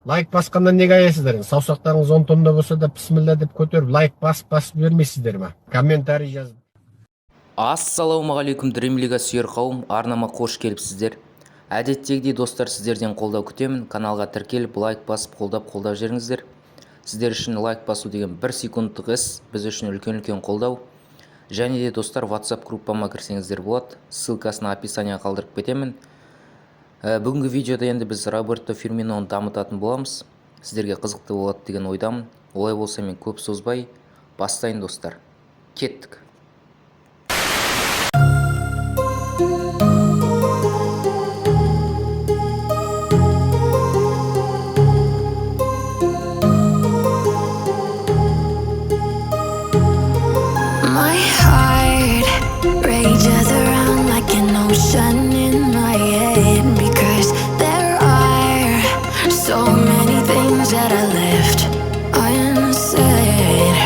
Лайк басқандан неге аясыздар? Саусақтарыңыз 10 тонна болса да бисмилла деп көтеріп, лайк басып бермейсіздер ме? Комментарий жазып. Ассалаумағалейкум дремлига сүйер қауым, арнама қош келіпсіздер. Әдеттегідей достар, сіздерден қолдау күтемін. Каналға тіркеліп, лайк басып, қолдап жеріңіздер. Сіздер үшін лайк басу деген 1 секундтық іс, біз үшін үлкен қолдау. Және де достар, WhatsApp группама кірсеңіздер болады. Ссылкасын описанияға қалдырып кетемін. Бүгінгі видеода енді біз Роберто Фирминоны дамытатын боламыз. Сіздерге қызықты болады деген ойдамын. Олай болса мен көп созбай бастайын достар. Кеттік. My heart rages around like an ocean in my head, because there are so many things that I left unsaid.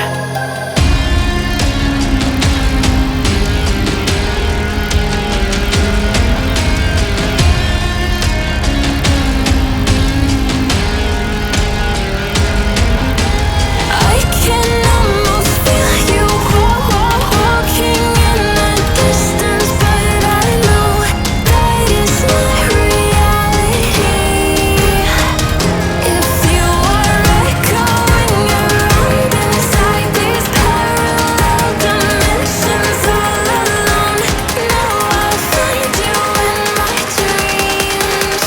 I can almost feel you walking in the distance, but I know that is not reality. If you are echoing around inside these parallel dimensions all alone, now I'll find you in my dreams.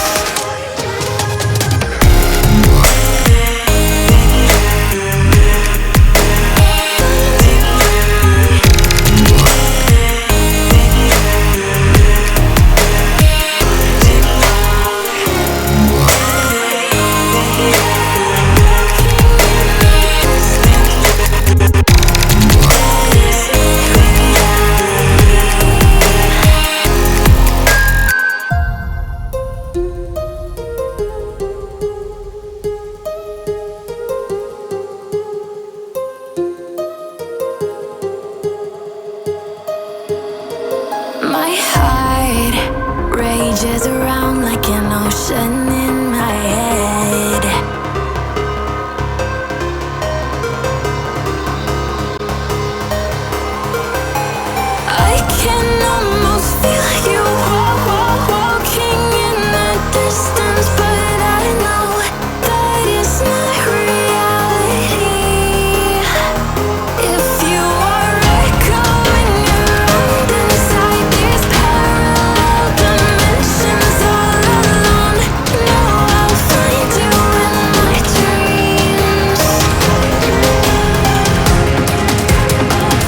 My heart rages around like an ocean in my head. I can almost feel you walking in the distance, but I know that is not reality. If you are echoing around inside these parallel dimensions all alone, now I'll find you in my dreams. I'll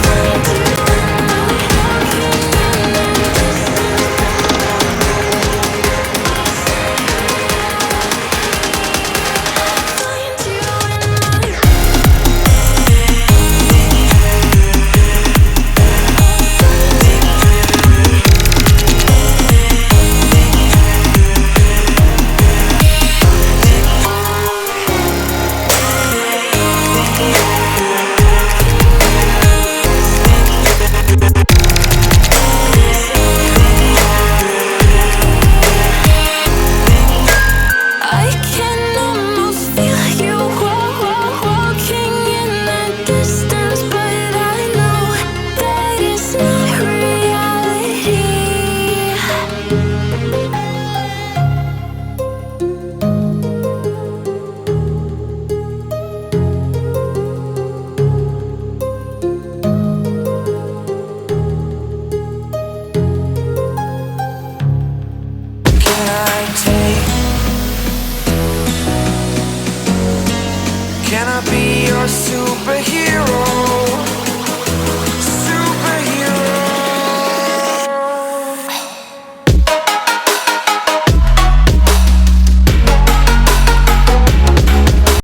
find you in my walking in the I can almost feel you walking in the distance, but I know that is not reality. Can I be your superhero?